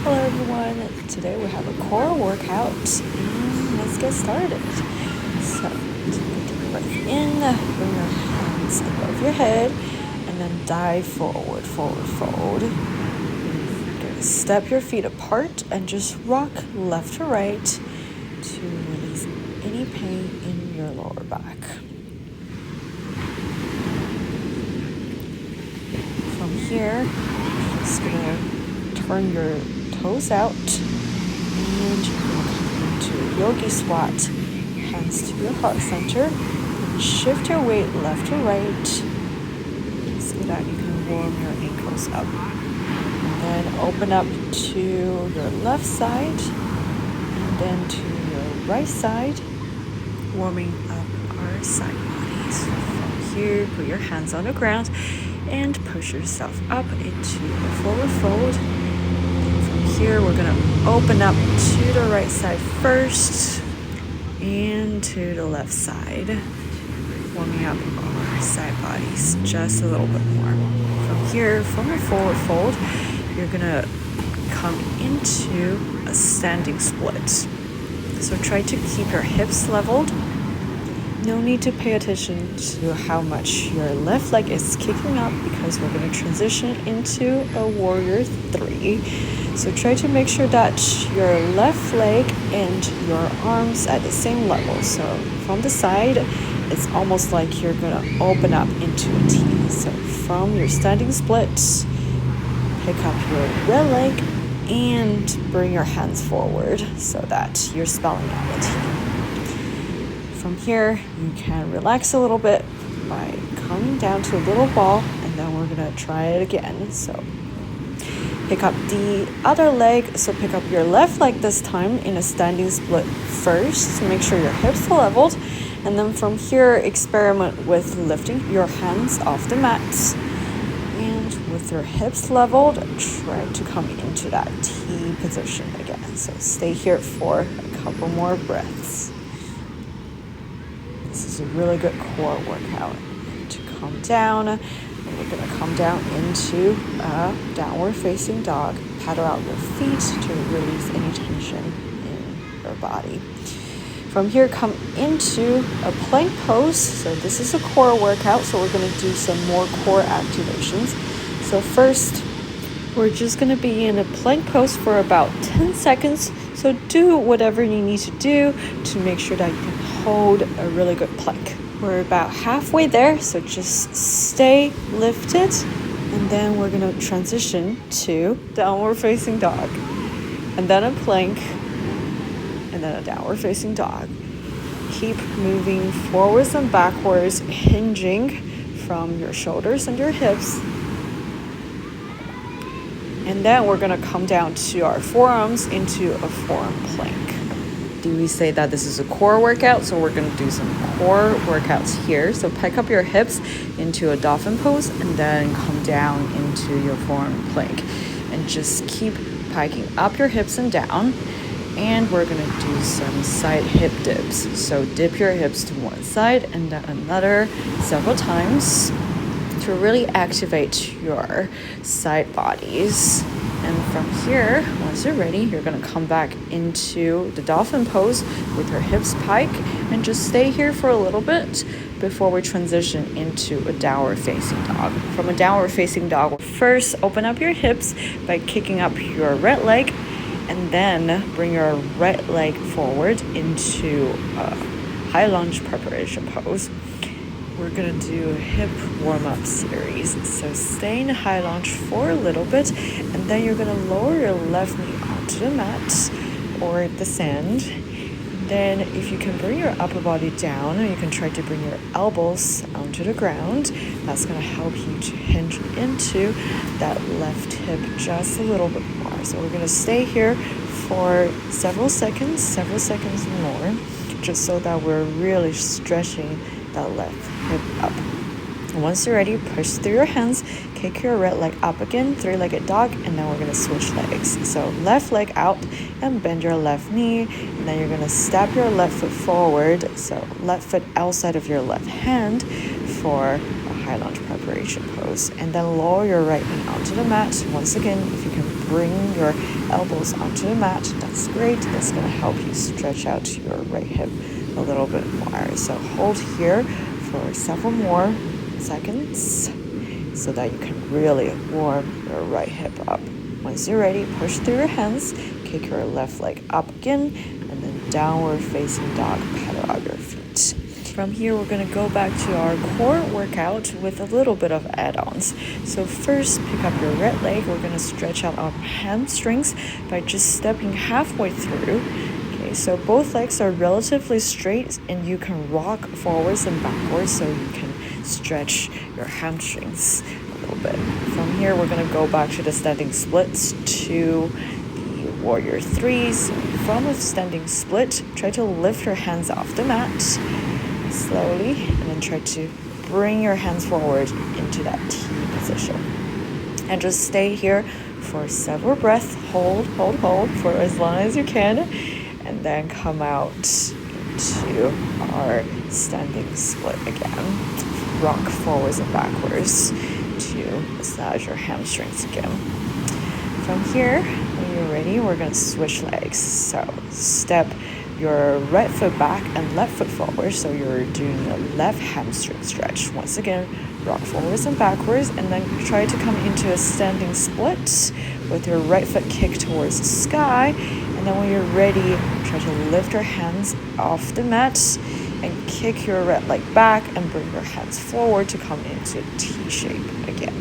Hello everyone, today we have a core workout and let's get started. So take a deep breath in, bring your hands above your head and then dive forward fold. Okay, step your feet apart and just rock left to right to release any pain in your lower back. From here, just gonna turn your toes out and you're going to come into yogi squat, hands to your heart center, and shift your weight left to right so that you can warm your ankles up. And then open up to your left side and then to your right side, warming up our side bodies. From here, put your hands on the ground and push yourself up into a forward fold. Here we're going to open up to the right side first and to the left side, warming up our side bodies just a little bit more. From here, from a forward fold, you're going to come into a standing split. So try to keep your hips leveled. No need to pay attention to how much your left leg is kicking up because we're going to transition into a warrior 3. So try to make sure that your left leg and your arms at the same level. So from the side, it's almost like you're going to open up into a T. So from your standing splits, pick up your right leg and bring your hands forward so that you're spelling out a T. From here, you can relax a little bit by coming down to a little ball, and then we're going to try it again. So pick up the other leg. So pick up your left leg this time in a standing split first to make sure your hips are leveled. And then from here, experiment with lifting your hands off the mat. And with your hips leveled, try to come into that T position again. So stay here for a couple more breaths. This is a really good core workout. To come down, and we're going to come down into a downward facing dog. Paddle out your feet to release any tension in your body. From here, come into a plank pose. So this is a core workout, so we're going to do some more core activations. So first, we're just going to be in a plank pose for about 10 seconds. So do whatever you need to do to make sure that you can hold a really good plank. We're about halfway there, so just stay lifted. And then we're going to transition to downward facing dog. And then a plank. And then a downward facing dog. Keep moving forwards and backwards, hinging from your shoulders and your hips. And then we're going to come down to our forearms into a forearm plank. Do we say that this is a core workout? So we're going to do some core workouts here. So pick up your hips into a dolphin pose and then come down into your forearm plank. And just keep piking up your hips and down. And we're going to do some side hip dips. So dip your hips to one side and then another several times to really activate your side bodies. And from here, once you're ready, you're going to come back into the dolphin pose with your hips pike and just stay here for a little bit before we transition into a downward facing dog. From a downward facing dog, first open up your hips by kicking up your right leg and then bring your right leg forward into a high lunge preparation pose. We're going to do a hip warm-up series. So stay in a high lunge for a little bit, and then you're going to lower your left knee onto the mat or the sand. Then if you can bring your upper body down, you can try to bring your elbows onto the ground. That's going to help you to hinge into that left hip just a little bit more. So we're going to stay here for several seconds more, just so that we're really stretching that left hip up. And once you're ready, push through your hands, kick your right leg up again, three-legged dog, and then we're going to switch legs. So left leg out and bend your left knee, and then you're going to step your left foot forward, so left foot outside of your left hand for a high lunge preparation pose. And then lower your right knee onto the mat. Once again, if you can bring your elbows onto the mat. That's great. That's going to help you stretch out your right hip a little bit more. So hold here for several more seconds so that you can really warm your right hip up. Once you're ready, push through your hands, kick your left leg up again, and then downward facing dog, pedal out your feet. From here, we're going to go back to our core workout with a little bit of add-ons. So first, pick up your right leg. We're going to stretch out our hamstrings by just stepping halfway through. Okay, so both legs are relatively straight and you can rock forwards and backwards so you can stretch your hamstrings a little bit. From here, we're going to go back to the standing splits to the warrior threes. From a standing split, try to lift your hands off the mat slowly, and then try to bring your hands forward into that T position. And just stay here for several breaths. Hold for as long as you can, and then come out into our standing split again. Rock forwards and backwards to massage your hamstrings again. From here, when you're ready, we're going to switch legs. So step your right foot back and left foot forward, so you're doing a left hamstring stretch. Once again, rock forwards and backwards, and then try to come into a standing split with your right foot kicked towards the sky. And then when you're ready, try to lift your hands off the mat and kick your right leg back and bring your hands forward to come into T shape again.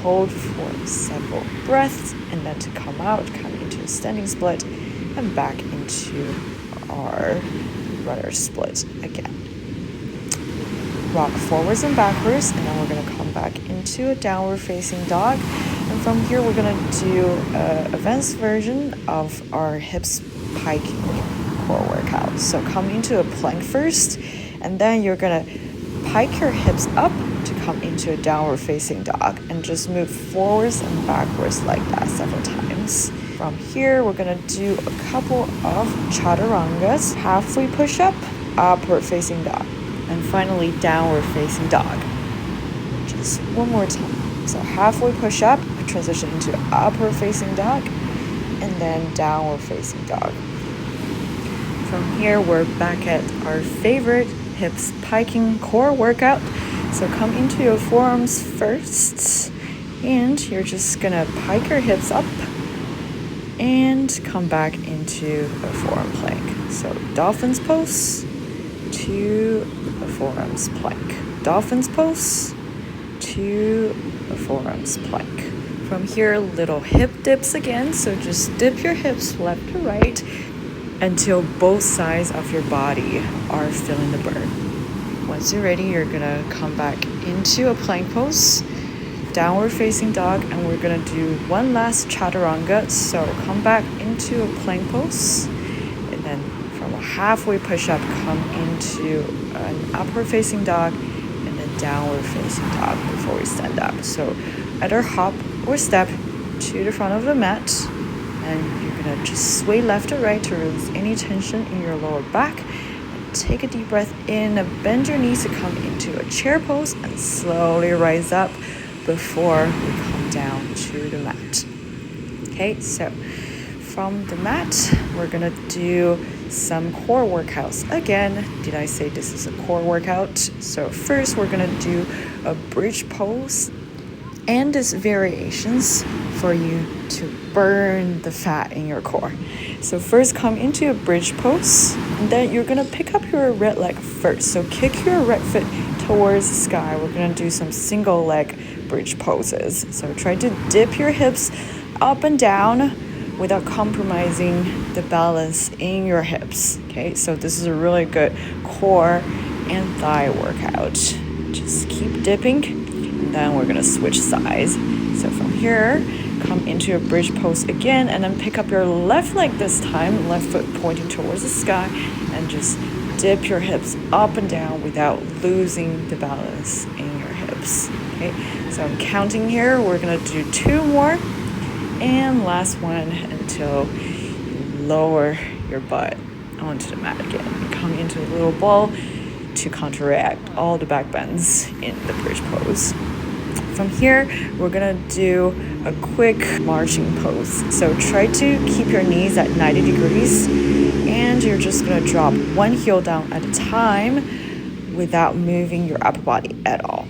Hold for several breaths, and then to come out, come into a standing split and back into our runner split again. Rock forwards and backwards, and then we're going to come back into a downward facing dog. And from here, we're going to do an advanced version of our hips piking core workout. So come into a plank first, and then you're going to pike your hips up to come into a downward facing dog, and just move forwards and backwards like that several times. From here, we're going to do a couple of chaturangas, halfway push-up, upward facing dog, and finally downward facing dog. Just one more time. So halfway push-up, transition into upward facing dog, and then downward facing dog. From here, we're back at our favorite hips piking core workout. So come into your forearms first, and you're just going to pike your hips up and come back into a forearm plank. So dolphin's pose to a forearms plank. Dolphin's pose to a forearms plank. From here, little hip dips again. So just dip your hips left to right until both sides of your body are feeling the burn. Once you're ready, you're gonna come back into a plank pose, downward facing dog, and we're gonna do one last chaturanga. So come back into a plank pose, and then from a halfway push-up, come into an upward facing dog, and then downward facing dog before we stand up. So either hop or step to the front of the mat, and you're gonna just sway left or right to release any tension in your lower back. Take a deep breath in, bend your knees to come into a chair pose, and slowly rise up before we come down to the mat. Okay, so from the mat, we're gonna do some core workouts. Again, did I say this is a core workout? So first, we're gonna do a bridge pose, and its variations for you to burn the fat in your core. So first, come into a bridge pose, and then you're gonna pick up your right leg first. So kick your right foot towards the sky. We're gonna do some single leg bridge poses. So try to dip your hips up and down without compromising the balance in your hips. Okay, so this is a really good core and thigh workout. Just keep dipping, and then we're gonna switch sides. So from here, come into a bridge pose again, and then pick up your left leg this time, left foot pointing towards the sky, and just dip your hips up and down without losing the balance in your hips. Okay, so I'm counting here. We're gonna do 2 more, and last one until you lower your butt onto the mat again. And come into a little ball to counteract all the back bends in the bridge pose. From here, we're gonna do a quick marching pose. So try to keep your knees at 90 degrees, and you're just gonna drop one heel down at a time without moving your upper body at all.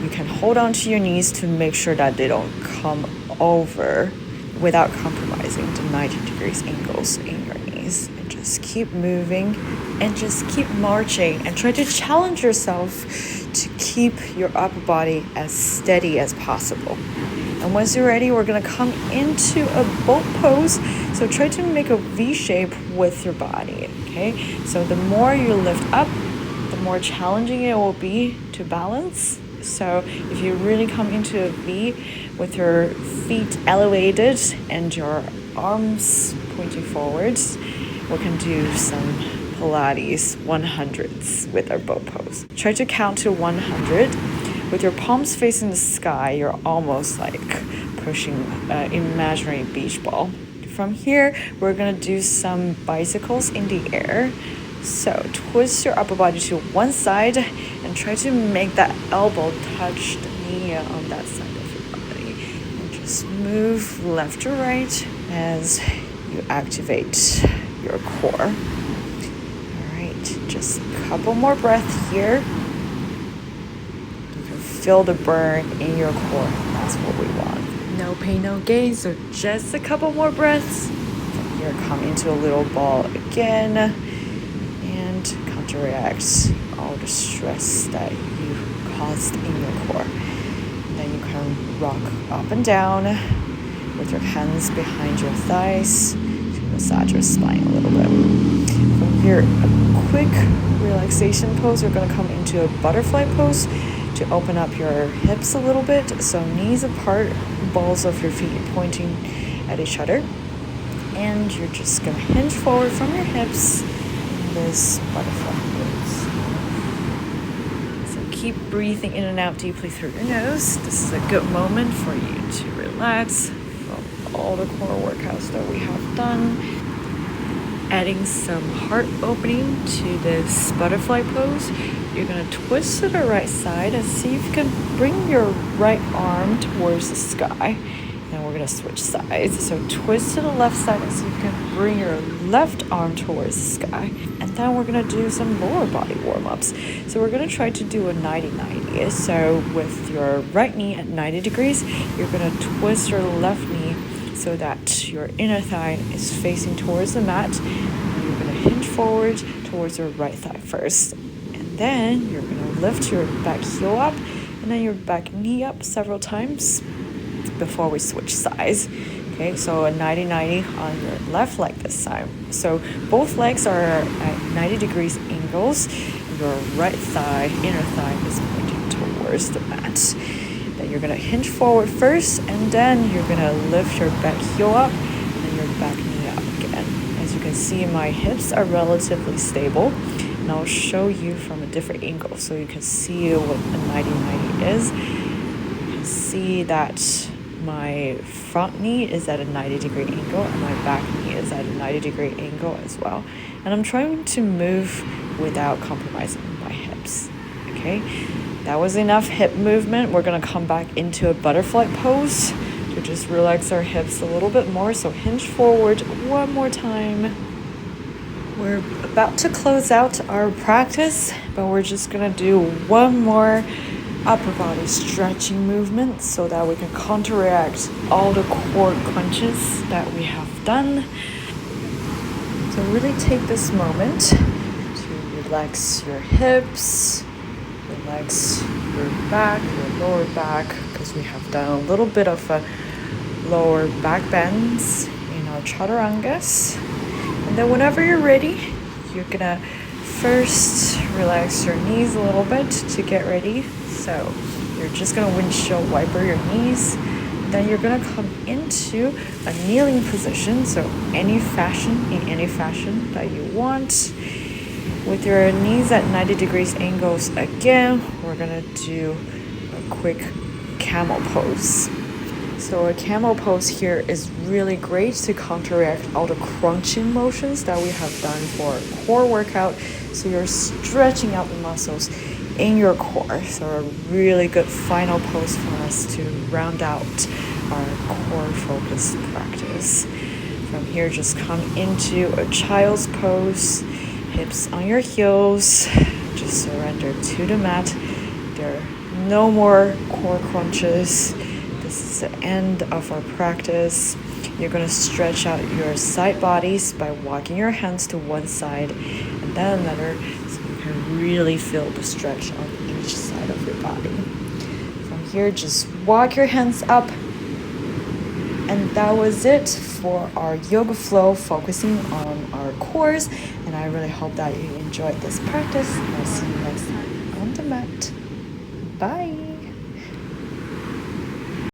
You can hold on to your knees to make sure that they don't come over without compromising the 90 degrees angles in your knees. And just keep moving and just keep marching and try to challenge yourself to keep your upper body as steady as possible. And once you're ready, we're gonna come into a boat pose. So try to make a V shape with your body, okay? So the more you lift up, the more challenging it will be to balance. So if you really come into a V with your feet elevated and your arms pointing forwards, we can do some Pilates 100s with our boat pose. Try to count to 100. With your palms facing the sky, you're almost like pushing an imaginary beach ball. From here, we're gonna do some bicycles in the air. So twist your upper body to one side and try to make that elbow touch the knee on that side of your body. And just move left to right as you activate your core. All right, just a couple more breaths here. You can feel the burn in your core. That's what we want. No pain, no gain, so just a couple more breaths. From here, come into a little ball again. Counteract all the stress that you caused in your core. And then you can rock up and down with your hands behind your thighs to massage your spine a little bit. From here, a quick relaxation pose. You're going to come into a butterfly pose to open up your hips a little bit. So knees apart, balls of your feet pointing at each other. And you're just going to hinge forward from your hips. This butterfly pose. So keep breathing in and out deeply through your nose. This is a good moment for you to relax from all the core workouts that we have done. Adding some heart opening to this butterfly pose. You're going to twist to the right side and see if you can bring your right arm towards the sky. Then we're going to switch sides. So twist to the left side and see if you can bring your left arm towards the sky. And then we're going to do some lower body warm-ups. So we're going to try to do a 90-90. So with your right knee at 90 degrees, you're going to twist your left knee so that your inner thigh is facing towards the mat. And you're going to hinge forward towards your right thigh first. And then you're going to lift your back heel up and then your back knee up several times before we switch sides. Okay, so a 90-90 on your left leg this time. So both legs are at 90 degrees angles. Your right thigh, inner thigh is pointing towards the mat. Then you're gonna hinge forward first, and then you're gonna lift your back heel up and your back knee up again. As you can see, my hips are relatively stable, and I'll show you from a different angle so you can see what a 90-90 is. You can see that my front knee is at a 90-degree angle and my back knee is at a 90-degree angle as well. And I'm trying to move without compromising my hips. Okay, that was enough hip movement. We're gonna come back into a butterfly pose to just relax our hips a little bit more. So hinge forward one more time. We're about to close out our practice, but we're just gonna do one more upper body stretching movement so that we can counteract all the core crunches that we have done. So really take this moment to relax your hips, relax your back, your lower back, because we have done a little bit of a lower back bends in our chaturangas. And then whenever you're ready, you're gonna first relax your knees a little bit to get ready. So you're just gonna windshield wiper your knees. Then you're gonna come into a kneeling position. So in any fashion that you want. With your knees at 90 degrees angles again, we're gonna do a quick camel pose. So a camel pose here is really great to counteract all the crunching motions that we have done for a core workout. So you're stretching out the muscles in your core. So a really good final pose for us to round out our core focus practice. From here, just come into a child's pose, hips on your heels, just surrender to the mat. There are no more core crunches. This is the end of our practice. You're going to stretch out your side bodies by walking your hands to one side and then another, so you can really feel the stretch on each side of your body. From here, just walk your hands up. And that was it for our yoga flow, focusing on our cores. And I really hope that you enjoyed this practice. I'll see you next time on the mat. Bye.